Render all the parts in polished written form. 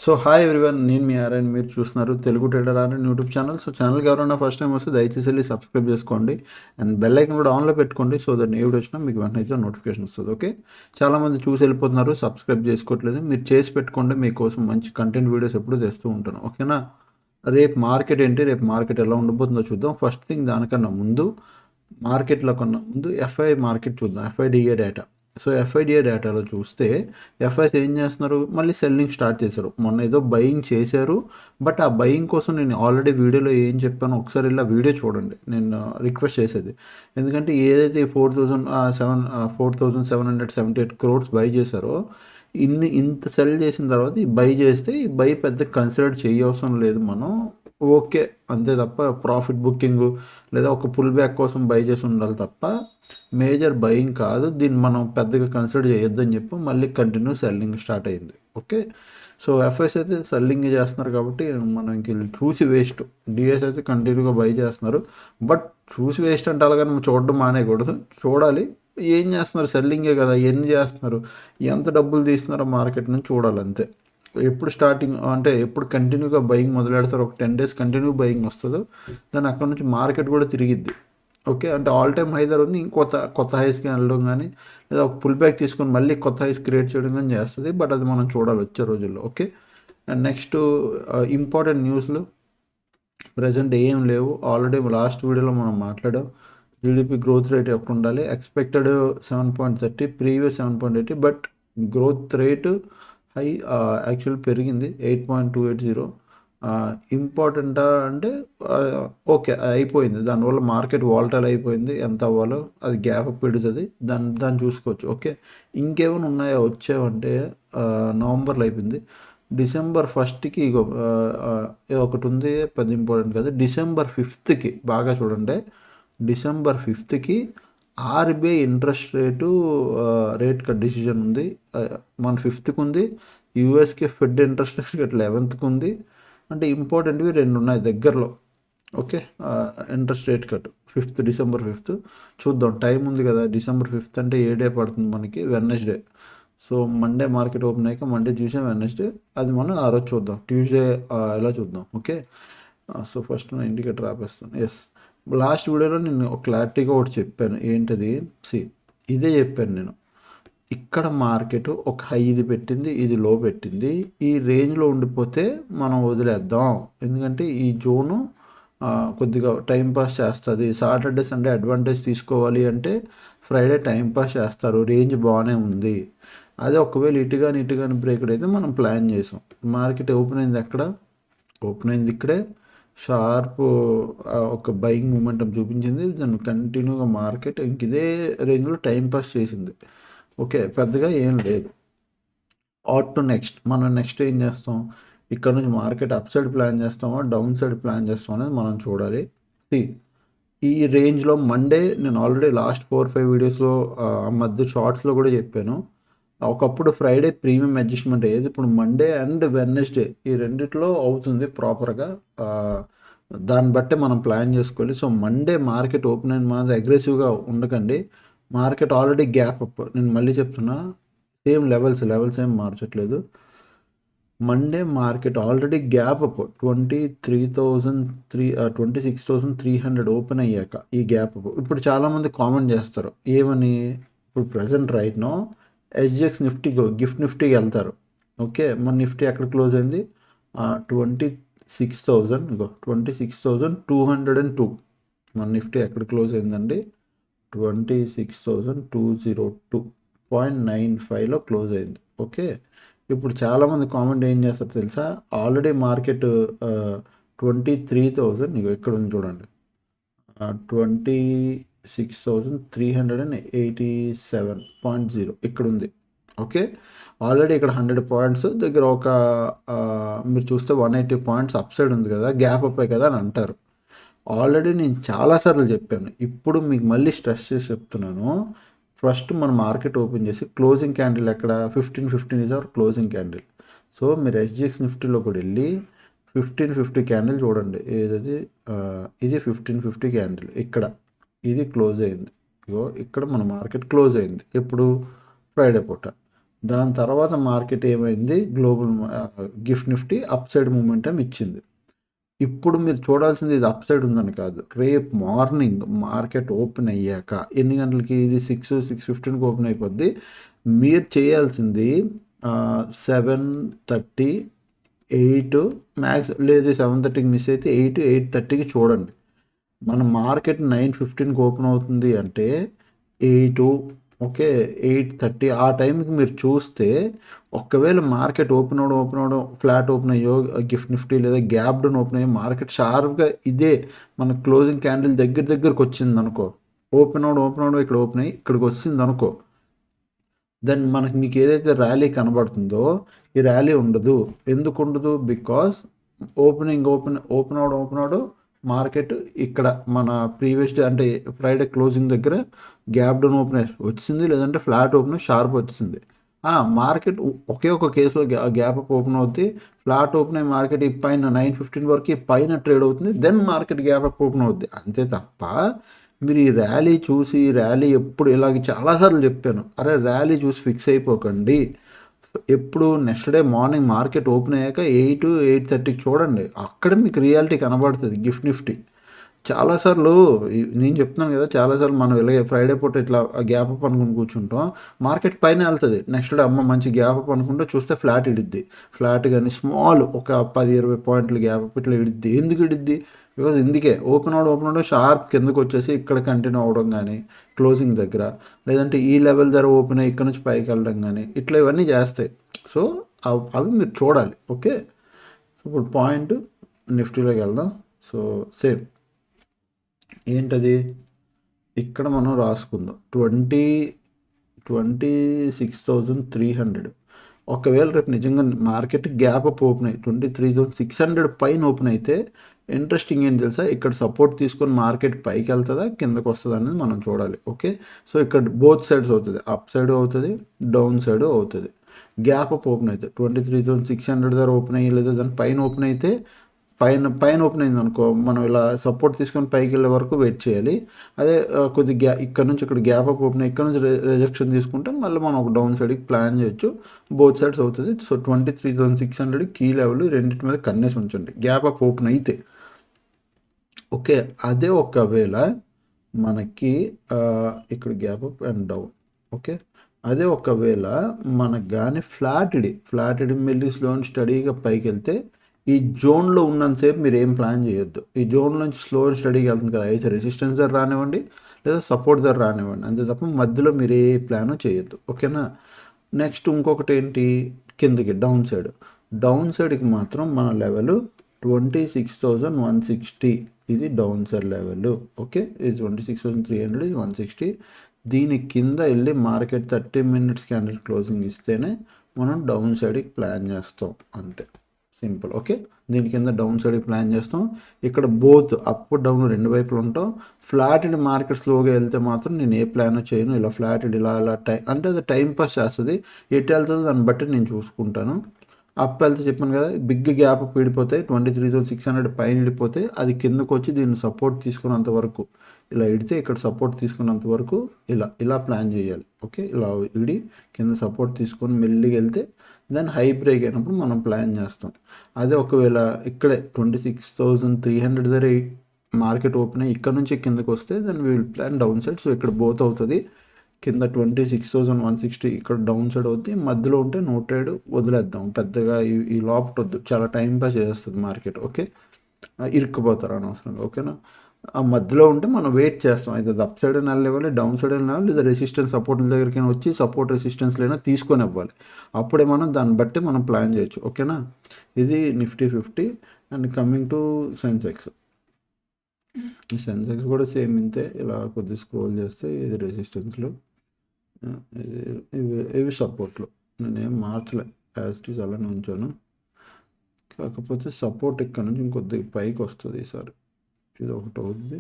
So hi everyone, నేను మీ RN. మీరు చూస్తున్నారు Telugu trader RN YouTube channel. So ఛానల్కి ఎవరైనా ఫస్ట్ టైం వస్తే దయచేసి వెళ్ళి సబ్స్క్రైబ్ చేసుకోండి అండ్ బెల్ ఐకన్ కూడా ఆన్లో పెట్టుకోండి. సో దట్ ఏ వీడియో వచ్చినా మీకు వెంటనే నోటిఫికేషన్ వస్తుంది. ఓకే, చాలామంది చూసి వెళ్ళిపోతున్నారు, సబ్స్క్రైబ్ చేసుకోవట్లేదు. మీరు చేసి పెట్టుకోండి, మీకోసం మంచి కంటెంట్ వీడియోస్ ఎప్పుడు తెస్తూ ఉంటాను. ఓకేనా? రేపు మార్కెట్ ఏంటి, రేపు మార్కెట్ ఎలా ఉండబోతుందో చూద్దాం. ఫస్ట్ థింగ్, దానికన్నా ముందు మార్కెట్లో కన్నా ముందు ఎఫ్ఐ మార్కెట్ చూద్దాం, ఎఫ్ఐడిఏ డేటా. సో ఎఫ్ఐడిఏ డేటాలో చూస్తే ఎఫ్ఐస్ ఏం చేస్తున్నారు, మళ్ళీ సెల్లింగ్ స్టార్ట్ చేశారు. మొన్న ఏదో బయింగ్ చేశారు, బట్ ఆ బయింగ్ కోసం నేను ఆల్రెడీ వీడియోలో ఏం చెప్పానో ఒకసారి ఇలా వీడియో చూడండి, నేను రిక్వెస్ట్ చేసేది. ఎందుకంటే ఏదైతే 4,778 క్రోర్స్ బై చేశారో, ఇంత సెల్ చేసిన తర్వాత ఈ బై చేస్తే ఈ బై పెద్ద కన్సిడర్ చేయవసరం లేదు మనం. ఓకే, అంతే తప్ప ప్రాఫిట్ బుకింగ్ లేదా ఒక పుల్ బ్యాక్ కోసం బై చేసి ఉండాలి తప్ప మేజర్ బయింగ్ కాదు, దీన్ని మనం పెద్దగా కన్సిడర్ చేయొద్దని చెప్పి మళ్ళీ కంటిన్యూ సెల్లింగ్ స్టార్ట్ అయింది. ఓకే, సో ఎఫ్ఐస్ అయితే సెల్లింగ్ చేస్తున్నారు కాబట్టి మనం ఇంక చూసి వేస్ట్. డిఎస్ అయితే కంటిన్యూగా బై చేస్తున్నారు, బట్ చూసి వేస్ట్ అంటే అలాగని మనం చూడడం మానేయకూడదు, చూడాలి. ఏం చేస్తున్నారు, సెల్లింగే కదా, ఎన్ని చేస్తున్నారు, ఎంత డబ్బులు తీస్తున్నారో మార్కెట్ నుంచి చూడాలి అంతే. ఎప్పుడు స్టార్టింగ్ అంటే ఎప్పుడు కంటిన్యూగా బయింగ్ మొదలెడతారు, ఒక 10 days కంటిన్యూ బయింగ్ వస్తుందో దాని అక్కడ నుంచి మార్కెట్ కూడా తిరిగిద్ది. ఓకే, అంటే ఆల్ టైమ్ హై ఉంది, ఇంకొత్త కొత్త హైస్కి వెళ్ళడం కానీ లేదా ఒక పుల్ బ్యాక్ తీసుకొని మళ్ళీ కొత్త హైస్ క్రియేట్ చేయడం కానీ చేస్తుంది. బట్ అది మనం చూడాలి వచ్చే రోజుల్లో. ఓకే, అండ్ నెక్స్ట్ ఇంపార్టెంట్ న్యూస్లు ప్రజెంట్ ఏం లేవు. ఆల్రెడీ లాస్ట్ వీడియోలో మనం మాట్లాడాం. జీడిపి గ్రోత్ రేట్ ఎక్కడ ఉండాలి, expected 7.30, previous 7.80, but growth rate high actual పెరిగింది 8.280. ఇంపార్టెంటా అంటే ఓకే అయిపోయింది, దానివల్ల మార్కెట్ వాలటైల్ అయిపోయింది. ఎంత అవ్వాలో అది గ్యాప్ పెడుతుంది, దాన్ని చూసుకోవచ్చు. ఓకే, ఇంకేమైనా ఉన్నాయా వచ్చావంటే నవంబర్లో అయిపోయింది. డిసెంబర్ 1కి ఇగో ఒకటి ఉంది, పెద్ద ఇంపార్టెంట్ కదా. డిసెంబర్ 5కి బాగా చూడండి, డిసెంబర్ 5కి RBI interest rate cut decision ఉంది. మన 5కి ఉంది. యూఎస్కి ఫెడ్ ఇంట్రెస్ట్ రేట్ 11కి ఉంది. అంటే ఇంపార్టెంట్వి రెండు ఉన్నాయి దగ్గరలో. Okay, interest rate cut December 5th చూద్దాం, టైం ఉంది కదా. డిసెంబర్ 5th అంటే ఏ డే పడుతుంది మనకి, Wednesday. So Monday market open అయ్యాక మండే ట్యూస్డే వెడ్నెస్డే, అది మనం ఆ రోజు చూద్దాం. ట్యూస్డే ఎలా చూద్దాం. ఓకే, సో ఫస్ట్ నేను ఇండికేటర్ ఆపేస్తాను. ఎస్, లాస్ట్ వీడియోలో నేను ఒక క్లారిటీగా ఒకటి చెప్పాను. ఏంటది, ఇదే చెప్పాను నేను. ఇక్కడ మార్కెట్ ఒక హై ఇది పెట్టింది, ఇది లో పెట్టింది, ఈ రేంజ్లో ఉండిపోతే మనం వదిలేద్దాం. ఎందుకంటే ఈ జోను కొద్దిగా టైంపాస్ చేస్తుంది. సాటర్డే సండే అడ్వాంటేజ్ తీసుకోవాలి అంటే ఫ్రైడే టైంపాస్ చేస్తారు, రేంజ్ బాగానే ఉంది. అదే ఒకవేళ ఇటుగాని బ్రేక్ అయితే మనం ప్లాన్ చేసాం. మార్కెట్ ఓపెన్ అయింది ఎక్కడ, ఓపెన్ అయింది ఇక్కడే. షార్ప్ ఒక బయింగ్ మూమెంటం చూపించింది, దాన్ని కంటిన్యూగా మార్కెట్ ఇంక ఇదే రేంజ్లో టైంపాస్ చేసింది. ఓకే, పెద్దగా ఏం లేదు. ఆట్ టు నెక్స్ట్ మనం నెక్స్ట్ ఏం చేస్తాం, ఇక్కడ నుంచి మార్కెట్ అప్ సైడ్ ప్లాన్ చేస్తామో డౌన్ సైడ్ ప్లాన్ చేస్తాం అనేది మనం చూడాలి. ఈ రేంజ్లో మండే నేను ఆల్రెడీ లాస్ట్ 4-5 వీడియోస్లో మధ్య షార్ట్స్లో కూడా చెప్పాను. ఒకప్పుడు ఫ్రైడే ప్రీమియం అడ్జస్ట్మెంట్ అయ్యేది, ఇప్పుడు మండే అండ్ వెడ్నెస్డే ఈ రెండిట్లో అవుతుంది ప్రాపర్గా. దాన్ని బట్టే మనం ప్లాన్ చేసుకోవాలి. సో మండే మార్కెట్ ఓపెన్ అయిన మాత్రం అగ్రెసివ్గా ఉండకండి. మార్కెట్ ఆల్రెడీ గ్యాప్ అప్, నేను మళ్ళీ చెప్తున్నా, సేమ్ లెవెల్స్ ఏం మార్చట్లేదు. Monday market already gap up 26,300 open అయ్యాక ఈ గ్యాప్ అప్. ఇప్పుడు చాలామంది కామెంట్ చేస్తారు ఏమని, ఇప్పుడు present right no SGX gift నిఫ్టీకి వెళ్తారు. ఓకే, మన నిఫ్టీ ఎక్కడ క్లోజ్ అయింది, 26,202. మన నిఫ్టీ ఎక్కడ క్లోజ్ అయిందండి, 26,202.95లో క్లోజ్ అయింది. ఓకే, ఇప్పుడు చాలామంది కామెంట్ ఏం చేస్తారు తెలుసా, ఆల్రెడీ మార్కెట్ 23,000 ఇక్కడ ఉంది చూడండి, 26,387.0 ఇక్కడ ఉంది. ఓకే, ఆల్రెడీ ఇక్కడ 100 పాయింట్స్ దగ్గర ఒక మీరు చూస్తే 180 పాయింట్స్ అప్ సైడ్ ఉంది కదా, గ్యాప్ అప్ కదా అని అంటారు. ఆల్రెడీ నేను చాలాసార్లు చెప్పాను, ఇప్పుడు మీకు మళ్ళీ స్ట్రెస్ చేసి చెప్తున్నాను. ఫస్ట్ మనం మార్కెట్ ఓపెన్ చేసి క్లోజింగ్ క్యాండిల్ ఎక్కడ 15:15 is our closing candle. So మీరు ఎస్జిఎక్స్ నిఫ్టీలో కూడా వెళ్ళి 1550 క్యాండిల్ చూడండి, ఏదది ఇది 1550 క్యాండిల్, ఇక్కడ ఇది క్లోజ్ అయింది. ఇగో ఇక్కడ మన మార్కెట్ క్లోజ్ అయింది ఎప్పుడు, ఫ్రైడే పూట. దాని తర్వాత మార్కెట్ ఏమైంది, global gift Nifty up side momentum ఇచ్చింది. ఇప్పుడు మీరు చూడాల్సింది ఇది అప్ సైడ్ ఉందని కాదు, రేపు మార్నింగ్ మార్కెట్ ఓపెన్ అయ్యాక ఎన్ని గంటలకి, ఇది 6:15కి ఓపెన్ అయిపోద్ది. మీరు చేయాల్సింది 7:30, 8 మ్యాక్స్, లేదు 7:30కి మిస్ అయితే 8:30కి చూడండి. మన మార్కెట్ 9:15కి ఓపెన్ అవుతుంది అంటే 8, ఓకే 8:30 ఆ టైంకి మీరు చూస్తే, ఒకవేళ మార్కెట్ ఓపెన్ అవడం ఫ్లాట్ ఓపెన్ అయ్యో గిఫ్ట్ నిఫ్టీ లేదా గ్యాప్ డౌన్ ఓపెన్ అయ్యో మార్కెట్ షార్ప్గా ఇదే మన క్లోజింగ్ క్యాండిల్ దగ్గరికి వచ్చింది అనుకో, ఓపెన్ అవడం ఇక్కడ ఓపెన్ అయ్యి ఇక్కడికి వచ్చింది అనుకో, దెన్ మీకు ఏదైతే ర్యాలీ కనబడుతుందో ఈ ర్యాలీ ఉండదు. ఎందుకు ఉండదు? బికాస్ ఓపెన్ అవడం మార్కెట్ ఇక్కడ మన ప్రీవియస్ డే అంటే ఫ్రైడే క్లోజింగ్ దగ్గర గ్యాప్ డౌన్ ఓపెన్ వచ్చింది, లేదంటే ఫ్లాట్ ఓపెన్ షార్ప్ వచ్చింది. మార్కెట్ ఒకే ఒక కేసులో గ్యాప్ అప్ ఓపెన్ అవుతుంది, ఫ్లాట్ ఓపెన్ అయ్యి మార్కెట్ ఈ పైన 9:15 వరకు ఈ పైన ట్రేడ్ అవుతుంది, then market gap up open అవుద్ది. అంతే తప్ప మీరు ఈ ర్యాలీ చూసి, ర్యాలీ ఎప్పుడు ఇలాగ చాలాసార్లు చెప్పాను, అరే ర్యాలీ చూసి ఫిక్స్ అయిపోకండి. ఎప్పుడు next day morning market open అయ్యాక 8:30కి చూడండి, అక్కడ మీకు రియాలిటీ కనబడుతుంది గిఫ్ట్ నిఫ్టీ. చాలాసార్లు నేను చెప్తున్నాను కదా, చాలాసార్లు మనం ఇలాగే ఫ్రైడే పూట ఇట్లా గ్యాప్ అప్ అనుకుని కూర్చుంటాం, మార్కెట్ పైన వెళ్తుంది, నెక్స్ట్ డే అమ్మ మంచి గ్యాప్ అప్ అనుకుంటే చూస్తే ఫ్లాట్ ఇడిద్ది. ఫ్లాట్ కానీ స్మాల్ ఒక 10-20 పాయింట్లు గ్యాప్ అప్ ఇట్లా ఇడిద్ది. ఎందుకు ఇడిద్ది? బికాజ్ ఇందుకే ఓపెన్ అవడం షార్ప్ కిందకు వచ్చేసి ఇక్కడ కంటిన్యూ అవ్వడం కానీ క్లోజింగ్ దగ్గర, లేదంటే ఈ లెవెల్ దగ్గర ఓపెన్ అయ్యి ఇక్కడ నుంచి పైకి వెళ్ళడం కానీ ఇట్లా ఇవన్నీ చేస్తాయి. సో అవి మీరు చూడాలి. ఓకే, ఇప్పుడు పాయింట్ నిఫ్టీలోకి వెళ్దాం. సో సేమ్ ఏంటది, ఇక్కడ మనం రాసుకుందాం 26,300. ఒకవేళ రేపు నిజంగా మార్కెట్ గ్యాప్ అప్ ఓపెన్ అయ్యి 23,600 పైన ఓపెన్ అయితే ఇంట్రెస్టింగ్ ఏంటి తెలుసా, ఇక్కడ సపోర్ట్ తీసుకొని మార్కెట్ పైకి వెళ్తుందా కిందకు వస్తుందా అనేది మనం చూడాలి. ఓకే, సో ఇక్కడ బోత్ సైడ్స్ అవుతుంది, అప్ సైడ్ అవుతుంది, డౌన్ సైడ్ అవుతుంది. గ్యాప్ అప్ ఓపెన్ అయితే 23,600 దగ్గర ఓపెన్ అయ్యి, లేదా దాని పైన ఓపెన్ అయితే, పైన ఓపెన్ అయింది అనుకో, మనం ఇలా సపోర్ట్ తీసుకొని పైకి వెళ్ళే వరకు వెయిట్ చేయాలి. అదే కొద్ది ఇక్కడ నుంచి ఇక్కడ గ్యాప్ అప్ ఓపెన్ ఇక్కడ నుంచి రిజెక్షన్ తీసుకుంటే మళ్ళీ మనం ఒక డౌన్ సైడ్కి ప్లాన్ చేయొచ్చు. బోత్ సైడ్స్ అవుతుంది. సో 23,600 కీ లెవెల్ రెండింటి మీద కన్నేసి ఉంచండి గ్యాప్ అప్ ఓపెన్ అయితే. ఓకే, అదే ఒకవేళ మనకి ఇక్కడ gap up and down. Okay, అదే ఒకవేళ మనకు కానీ ఫ్లాట్ ఇడి మెల్లి స్లో అండ్ స్టడీగా పైకి వెళ్తే, ఈ జోన్లో ఉన్నంతసేపు మీరు ఏం ప్లాన్ చేయొద్దు. ఈ జోన్ నుంచి స్లో అండ్ స్టడీగా వెళ్తుంది కదా, అయితే రెసిస్టెన్స్ ధర రానివ్వండి లేదా సపోర్ట్ ధర రానివ్వండి, అంతే తప్ప మధ్యలో మీరు ఏ ప్లాను చేయొద్దు. ఓకేనా, నెక్స్ట్ ఇంకొకటి ఏంటి, కిందకి డౌన్ సైడ్కి మాత్రం మన లెవెల్ 26,160, ఇది డౌన్ సైడ్ లెవెల్. ఓకే, ఇది 26,300, ఇది 160. దీని కింద వెళ్ళి మార్కెట్ 30 minutes క్యాండిల్ క్లోజింగ్ ఇస్తేనే మనం డౌన్ సైడ్కి ప్లాన్ చేస్తాం, అంతే సింపుల్. ఓకే, దీని కింద డౌన్ సైడ్కి ప్లాన్ చేస్తాం. ఇక్కడ బోత్ అప్ డౌన్ రెండు వైపులు ఉంటాం. ఫ్లాట్ అండ్ మార్కెట్ స్లోగా వెళ్తే మాత్రం నేను ఏ ప్లాన్ చేయను, ఇలా ఫ్లాట్ ఇలా అంటే అది టైం పాస్ చేస్తుంది, ఎటు వెళ్తుందో దాన్ని బట్టి నేను చూసుకుంటాను. అప్ వెళ్తే చెప్పాను కదా, బిగ్ గ్యాప్ అప్ విడిపోతే 23,600 పైన విడిపోతే అది కిందకు వచ్చి దీన్ని సపోర్ట్ తీసుకున్నంత వరకు ఇలా ఇడితే, ఇక్కడ సపోర్ట్ తీసుకున్నంత వరకు ఇలా ప్లాన్ చేయాలి. ఓకే, ఇలా ఇడి కింద సపోర్ట్ తీసుకొని మెల్లిగా వెళ్తే దాన్ని హై బ్రేక్ అయినప్పుడు మనం ప్లాన్ చేస్తాం. అదే ఒకవేళ ఇక్కడే 26,300 దగ్గర మార్కెట్ ఓపెన్ అయ్యి ఇక్కడ నుంచి కిందకు వస్తే దాన్ని will plan down side. So ఇక్కడ బోత్ అవుతుంది, కింద 26,160 ఇక్కడ డౌన్ సైడ్ అవుతుంది, మధ్యలో ఉంటే నో ట్రేడ్ వదిలేద్దాం, పెద్దగా ఈ లోపట వద్దు, చాలా టైం పాస్ చేస్తుంది మార్కెట్. ఓకే, ఇరుక్కుపోతారు అనవసరంగా. ఓకేనా, ఆ మధ్యలో ఉంటే మనం వెయిట్ చేస్తాం, అయితే అప్ సైడ్ అయినా వెళ్ళాలి, డౌన్ సైడ్ అయినా లేదా రెసిస్టెన్స్ సపోర్ట్ల దగ్గరికి వచ్చి సపోర్ట్ రెసిస్టెన్స్లైనా తీసుకొని ఇవ్వాలి, అప్పుడే మనం దాన్ని బట్టి మనం ప్లాన్ చేయొచ్చు. ఓకేనా, ఇది Nifty 50. And coming to Sensex, ఈ సెన్సెక్స్ కూడా సేమ్ ఇంతే, ఇలా కొద్దిగా స్క్రోల్ చేస్తే ఇది రెసిస్టెన్స్లు, ఇవి సపోర్ట్లు, నేనేం మార్చలే, యాజ్ ఇట్ ఈస్ అలానే ఉంచాను. కాకపోతే సపోర్ట్ ఇక్కడ నుంచి ఇంకొద్దిగా పైకి వస్తుంది ఈసారి, ఇది ఒకటి అవుద్ది,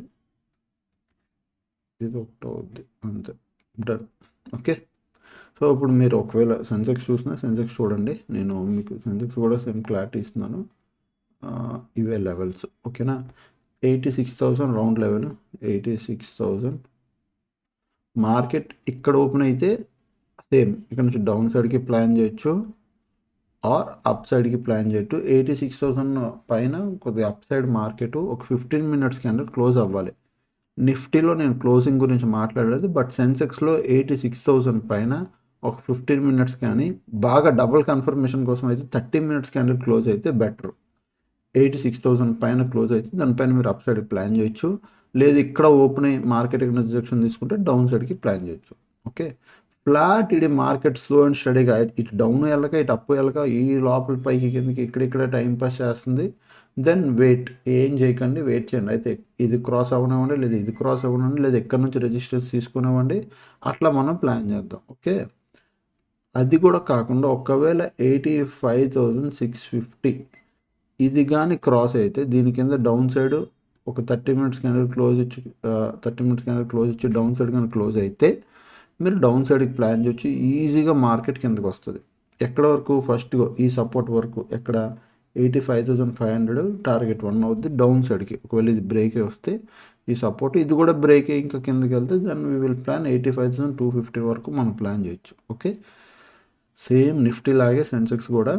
ఇది ఒకటి అవుద్ది, అంతే, డన్. ఓకే, సో ఇప్పుడు మీరు ఒకవేళ సెన్సెక్స్ చూసినా సెన్సెక్స్ చూడండి, నేను మీకు సెన్సెక్స్ కూడా సేమ్ క్లారిటీ ఇస్తున్నాను. ఇవే లెవెల్స్. ఓకేనా, 86,000 రౌండ్ లెవెల్, 86,000 మార్కెట్ ఇక్కడ ఓపెన్ అయితే సేమ్ ఇక్కడ నుంచి డౌన్ సైడ్కి ప్లాన్ చేయొచ్చు ఆర్ అప్ సైడ్కి ప్లాన్ చేయొచ్చు. 86,000 పైన కొద్దిగా అప్ సైడ్ మార్కెట్ ఒక 15 మినిట్స్ క్యాండిల్ క్లోజ్ అవ్వాలి. నిఫ్టీలో నేను క్లోజింగ్ గురించి మాట్లాడలేదు, బట్ సెన్సెక్స్లో 86,000 పైన ఒక 15 మినిట్స్ కానీ బాగా డబుల్ కన్ఫర్మేషన్ కోసం అయితే 30 మినిట్స్ క్యాండిల్ క్లోజ్ అయితే బెటర్. 86,000 పైన క్లోజ్ అయితే దానిపైన మీరు అప్ సైడ్కి ప్లాన్ చేయొచ్చు. లేదు ఇక్కడ ఓపెన్ అయ్యి మార్కెట్ రిజెక్షన్ తీసుకుంటే డౌన్ సైడ్కి ప్లాన్ చేయొచ్చు. ఓకే, ఫ్లాట్ ఇది మార్కెట్ స్లో అండ్ స్టడీగా ఇటు డౌన్ వెళ్ళక ఇటు అప్పు వెళ్ళక ఈ లోపల పైకి కిందకి ఇక్కడ టైం పాస్ చేస్తుంది. దెన్ వెయిట్, ఏం చేయకండి, వెయిట్ చేయండి. అయితే ఇది క్రాస్ అవ్వనివ్వండి, లేదా ఇది క్రాస్ అవ్వనివ్వండి, లేదా ఎక్కడి నుంచి రిజిస్టర్స్ తీసుకునివ్వండి, అట్లా మనం ప్లాన్ చేద్దాం. ఓకే, అది కూడా కాకుండా ఒకవేళ 85,650 ఇది కానీ క్రాస్ అయితే దీని కింద డౌన్ సైడ్ ఒక 30 మినిట్స్ క్యాండిల్ క్లోజ్ ఇచ్చి 30 మినిట్స్ క్యాండిల్ క్లోజ్ ఇచ్చి డౌన్ సైడ్ కానీ క్లోజ్ అయితే మీరు డౌన్ సైడ్కి ప్లాన్ చేయొచ్చు. ఈజీగా మార్కెట్ కిందకి వస్తుంది. ఎక్కడ వరకు ఫస్ట్ ఈ సపోర్ట్ వరకు ఎక్కడ 85,500 టార్గెట్ 1 అవుద్ది డౌన్ సైడ్కి. ఒకవేళ ఇది బ్రేక్ వస్తే ఈ సపోర్ట్ ఇది కూడా బ్రేక్ ఇంకా కిందకి వెళ్తే దాన్ని వీ విల్ ప్లాన్ 85,250 వరకు మనం ప్లాన్ చేయొచ్చు. ఓకే, సేమ్ నిఫ్టీ లాగే సెన్సెక్స్ కూడా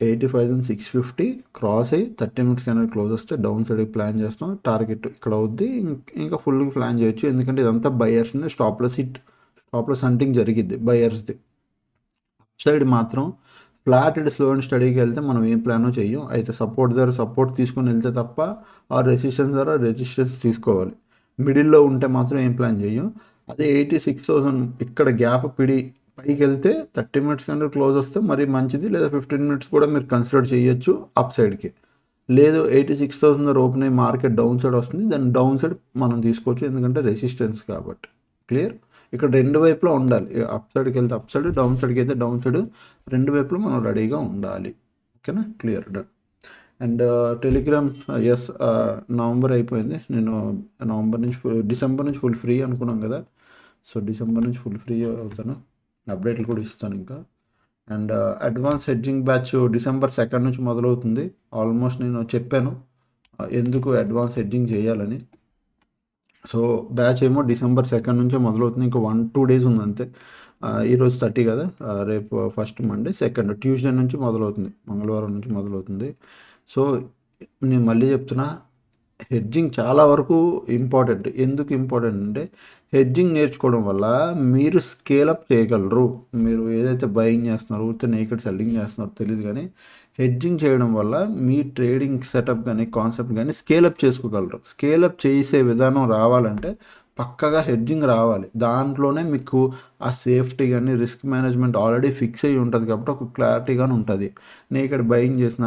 85,650 క్రాస్ అయ్యి 30 మినిట్స్ క్యాండిల్ క్లోజ్ వస్తే డౌన్ సైడ్కి ప్లాన్ చేస్తాం. టార్గెట్ ఇక్కడ అవుద్ది, ఇంకా ఫుల్గా ప్లాన్ చేయొచ్చు. ఎందుకంటే ఇదంతా బయర్స్ని స్టాప్లెస్ హంటింగ్ జరిగిద్ది బయర్స్ది. సైడ్ మాత్రం ఫ్లాట్ అండ్ స్లో అండ్ స్టడీకి వెళ్తే మనం ఏం ప్లానో చెయ్యం. అయితే సపోర్ట్ ద్వారా సపోర్ట్ తీసుకొని వెళ్తే తప్ప ఆ రెసిస్టెన్స్ ద్వారా రెసిస్టెన్స్ తీసుకోవాలి. మిడిల్లో ఉంటే మాత్రం ఏం ప్లాన్ చెయ్యం. అదే 86,000 ఇక్కడ గ్యాప్ పిడి పైకి వెళ్తే 30 మినిట్స్ కంటే క్లోజ్ వస్తే మరీ మంచిది, లేదా 15 మినిట్స్ కూడా మీరు కన్సిడర్ చేయొచ్చు అప్ సైడ్కి. లేదు 86,000 ఓపెన్ అయ్యి మార్కెట్ డౌన్ సైడ్ వస్తుంది, దాన్ని డౌన్ సైడ్ మనం తీసుకోవచ్చు, ఎందుకంటే రెసిస్టెన్స్ కాబట్టి. క్లియర్, ఇక్కడ రెండు వైపులో ఉండాలి. అప్ సైడ్కి వెళ్తే అప్ సైడ్, డౌన్ సైడ్కి అయితే డౌన్ సైడ్, రెండు వైపులో మనం రెడీగా ఉండాలి. ఓకేనా, క్లియర్, డన్. అండ్ టెలిగ్రామ్ ఎస్ నవంబర్ అయిపోయింది. నేను డిసెంబర్ నుంచి ఫుల్ ఫ్రీ అనుకున్నాం కదా, సో డిసెంబర్ నుంచి ఫుల్ ఫ్రీ అవుతాను. అప్డేట్లు కూడా ఇస్తాను ఇంకా. And advance hedging batch December 2 నుంచి మొదలవుతుంది. ఆల్మోస్ట్ నేను చెప్పాను ఎందుకు అడ్వాన్స్ హెడ్జింగ్ చేయాలని. సో బ్యాచ్ ఏమో డిసెంబర్ 2 నుంచే మొదలవుతుంది. ఇంకా 1-2 డేస్ ఉంది అంతే. ఈరోజు 30 కదా, రేపు ఫస్ట్ మండే, సెకండ్ ట్యూస్డే నుంచి మొదలవుతుంది, మంగళవారం నుంచి మొదలవుతుంది. సో నేను మళ్ళీ చెప్తున్నా, హెడ్జింగ్ చాలా వరకు ఇంపార్టెంట్. ఎందుకు ఇంపార్టెంట్ అంటే హెడ్జింగ్ నేర్చుకోవడం వల్ల మీరు స్కేలప్ చేయగలరు. మీరు ఏదైతే బయింగ్ చేస్తున్నారో, నేకెడ్ సెల్లింగ్ చేస్తున్నారో తెలియదు, కానీ హెడ్జింగ్ చేయడం వల్ల మీ ట్రేడింగ్ సెటప్ కానీ కాన్సెప్ట్ కానీ స్కేలప్ చేసుకోగలరు. స్కేలప్ చేసే విధానం రావాలంటే పక్కగా హెడ్జింగ్ రావాలి. దాంట్లోనే మీకు ఆ సేఫ్టీ కానీ రిస్క్ మేనేజ్మెంట్ ఆల్రెడీ ఫిక్స్ అయ్యి ఉంటుంది కాబట్టి ఒక క్లారిటీగానే ఉంటుంది. నేను ఇక్కడ బయింగ్ చేసిన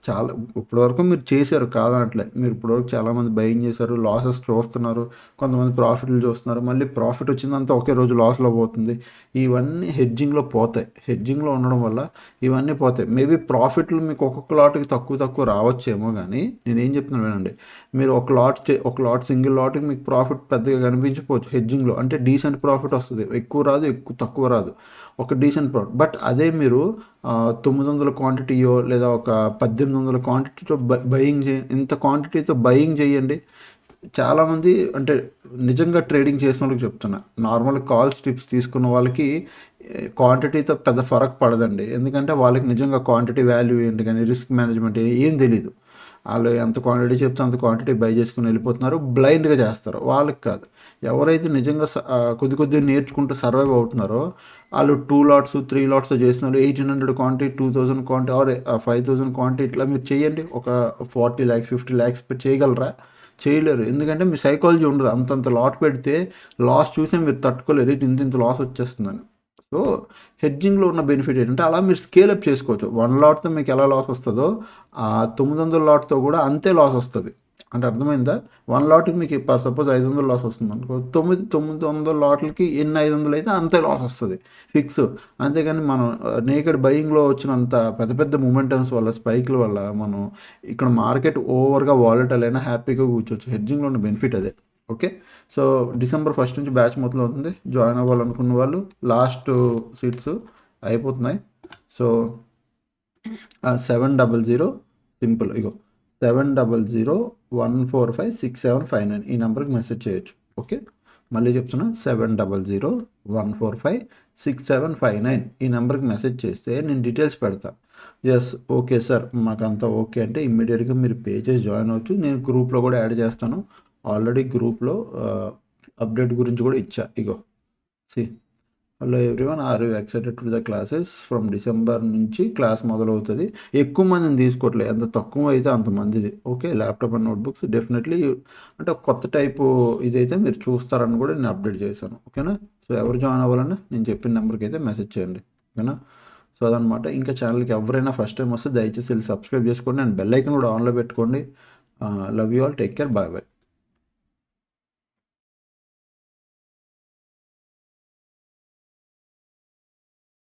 చాలా ఇప్పటివరకు మీరు చేశారు కాదనట్లే, మీరు ఇప్పటివరకు చాలామంది బయింగ్ చేశారు, లాసెస్ చూస్తున్నారు, కొంతమంది ప్రాఫిట్లు చూస్తున్నారు, మళ్ళీ ప్రాఫిట్ వచ్చిందంతా ఒకే రోజు లాస్లో పోతుంది. ఇవన్నీ హెడ్జింగ్లో పోతాయి. హెడ్జింగ్లో ఉండడం వల్ల ఇవన్నీ పోతాయి. మేబీ ప్రాఫిట్లు మీకు ఒక్కొక్క లాట్కి తక్కువ రావచ్చేమో, కానీ నేనేం చెప్తున్నాను వినండి. మీరు ఒక లాట్ సింగిల్ లాట్కి మీకు ప్రాఫిట్ పెద్దగా కనిపించకపోవచ్చు హెడ్జింగ్లో, అంటే డీసెంట్ ప్రాఫిట్ వస్తుంది, ఎక్కువ రాదు, తక్కువ రాదు, ఒక డీసెంట్ ప్రాఫిట్. బట్ అదే మీరు 900 క్వాంటిటీయో లేదా ఒక 1800 క్వాంటిటీతో బయింగ్ ఇంత క్వాంటిటీతో బయింగ్ చేయండి. చాలామంది అంటే నిజంగా ట్రేడింగ్ చేసిన వాళ్ళకి చెప్తున్నా, నార్మల్ కాల్స్ టిప్స్ తీసుకున్న వాళ్ళకి క్వాంటిటీతో పెద్ద ఫరక్ పడదండి. ఎందుకంటే వాళ్ళకి నిజంగా క్వాంటిటీ వాల్యూ ఏంటి కానీ రిస్క్ మేనేజ్మెంట్ ఏం తెలీదు. వాళ్ళు ఎంత క్వాంటిటీ చెప్తే అంత క్వాంటిటీ బై చేసుకుని వెళ్ళిపోతున్నారు, బ్లైండ్గా చేస్తారు. వాళ్ళకి కాదు, ఎవరైతే నిజంగా కొద్దిగా నేర్చుకుంటూ సర్వైవ్ అవుతున్నారో వాళ్ళు 2 లాట్స్ 3 లాట్స్ చేస్తున్నారు. 1800 క్వాంటిటీ, 2000 క్వాంటిటీ ఆర్ 5000 క్వాంటిటీ ఇట్లా మీరు చేయండి. ఒక 40 lakhs 50 lakhs చేయగలరా? చేయలేరు. ఎందుకంటే మీ సైకాలజీ ఉండదు. అంతంత లాట్ పెడితే లాస్ చూసే మీరు తట్టుకోలేరు, ఇంత లాస్ వచ్చేస్తుందని. సో హెడ్జింగ్లో ఉన్న బెనిఫిట్ ఏంటంటే అలా మీరు స్కేలప్ చేసుకోవచ్చు. 1 లాట్తో మీకు ఎలా లాస్ వస్తుందో 900 లాట్తో కూడా అంతే లాస్ వస్తుంది. అంటే అర్థమైందా? 1 లాట్కి మీకు సపోజ్ 500 లాస్ వస్తుంది అనుకో, 900 లాట్లకి ఎన్ని 500 అయితే అంతే లాస్ వస్తుంది ఫిక్స్. అంతేగాని మనం నేకెడ్ బయింగ్లో వచ్చినంత పెద్ద మూమెంటమ్స్ వల్ల, స్పైక్ల వల్ల మనం ఇక్కడ మార్కెట్ ఓవర్గా వాలటైల్ అయినా హ్యాపీగా కూర్చోవచ్చు. హెడ్జింగ్లో ఉన్న బెనిఫిట్ అదే. ఓకే, సో డిసెంబర్ 1 నుంచి బ్యాచ్ మొదలు అవుతుంది. జాయిన్ అవ్వాలనుకున్న వాళ్ళు లాస్ట్ సీట్స్ అయిపోతున్నాయి. సో 700 సింపుల్, ఇగో 700145679 ఈ నెంబర్కి మెసేజ్ చేయొచ్చు. ఓకే, మళ్ళీ చెప్తున్నా 7001456759 ఈ నెంబర్కి మెసేజ్ చేస్తే నేను డీటెయిల్స్ పెడతా. ఎస్ ఓకే సార్ మాకంతా ఓకే అంటే ఇమ్మీడియట్గా మీరు పే చేసి జాయిన్ అవ్వచ్చు. నేను గ్రూప్లో కూడా యాడ్ చేస్తాను. ఆల్రెడీ గ్రూప్లో అప్డేట్ గురించి కూడా ఇచ్చా. ఇగో సి hello everyone, are you excited to the classes from December నుంచి క్లాస్ మొదలవుతుంది. ఎక్కువ మందిని తీసుకోవట్లేదు, ఎంత తక్కువ అయితే అంతమందిది. Okay, laptop and notebooks definitely అంటే ఒక కొత్త టైపు ఇదైతే మీరు చూస్తారని కూడా నేను అప్డేట్ చేశాను. ఓకేనా? సో ఎవరు జాయిన్ అవ్వాలన్నా నేను చెప్పిన నెంబర్కి అయితే మెసేజ్ చేయండి. ఓకేనా? సో అదనమాట. ఇంకా ఛానల్కి ఎవరైనా ఫస్ట్ టైం వస్తే దయచేసి వెళ్ళి సబ్స్క్రైబ్ చేసుకోండి అండ్ బెల్ ఐకన్ కూడా ఆన్లో పెట్టుకోండి. Love you all, take care, bye bye.